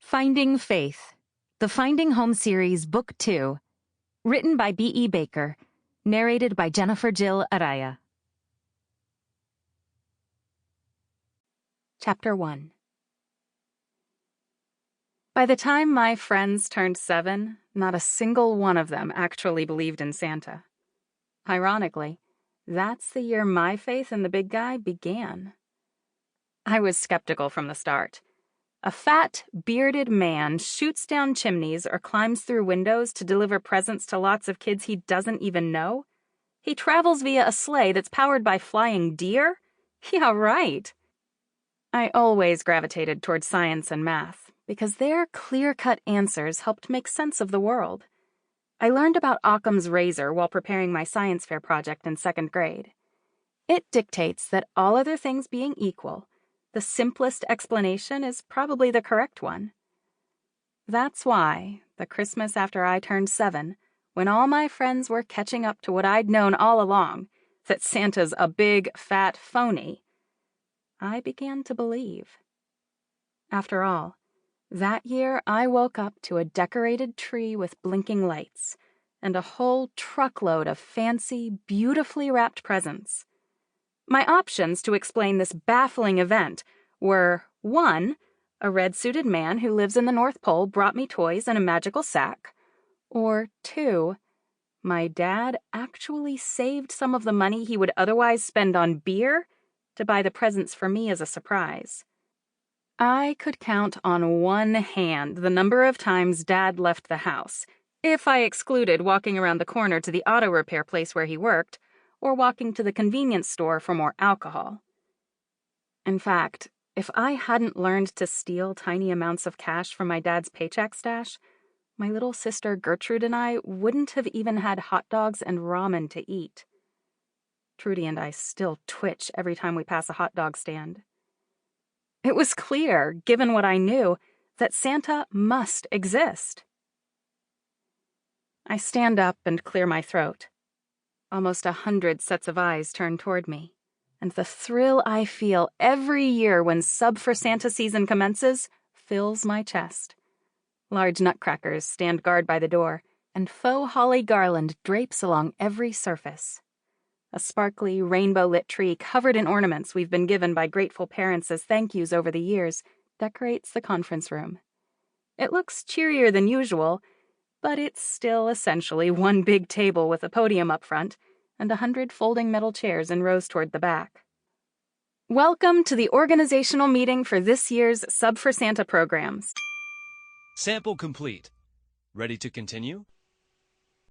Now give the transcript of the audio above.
Finding Faith, the Finding Home series, Book 2, written by B.E. Baker, narrated by Jennifer Jill Araya. Chapter 1. By the time my friends turned 7, not a single one of them actually believed in Santa. Ironically, that's the year my faith in the big guy began. I was skeptical from the start. A fat, bearded man shoots down chimneys or climbs through windows to deliver presents to lots of kids he doesn't even know? He travels via a sleigh that's powered by flying deer? Yeah, right. I always gravitated towards science and math, because their clear-cut answers helped make sense of the world. I learned about Occam's razor while preparing my science fair project in 2nd grade. It dictates that all other things being equal, the simplest explanation is probably the correct one. That's why, the Christmas after I turned 7, when all my friends were catching up to what I'd known all along, that Santa's a big, fat phony, I began to believe. After all, that year I woke up to a decorated tree with blinking lights and a whole truckload of fancy, beautifully wrapped presents. My options to explain this baffling event were 1. A red-suited man who lives in the North Pole brought me toys in a magical sack, or 2. My dad actually saved some of the money he would otherwise spend on beer to buy the presents for me as a surprise. I could count on one hand the number of times Dad left the house, if I excluded walking around the corner to the auto repair place where he worked, or walking to the convenience store for more alcohol. In fact, if I hadn't learned to steal tiny amounts of cash from my dad's paycheck stash, my little sister Gertrude and I wouldn't have even had hot dogs and ramen to eat. Trudy and I still twitch every time we pass a hot dog stand. It was clear, given what I knew, that Santa must exist. I stand up and clear my throat. Almost 100 sets of eyes turn toward me, and the thrill I feel every year when Sub for Santa season commences fills my chest. Large nutcrackers stand guard by the door, and faux holly garland drapes along every surface. A sparkly, rainbow-lit tree covered in ornaments we've been given by grateful parents as thank yous over the years decorates the conference room. It looks cheerier than usual, but it's still essentially one big table with a podium up front and 100 folding metal chairs in rows toward the back. Welcome to the organizational meeting for this year's Sub for Santa programs. Sample complete. Ready to continue?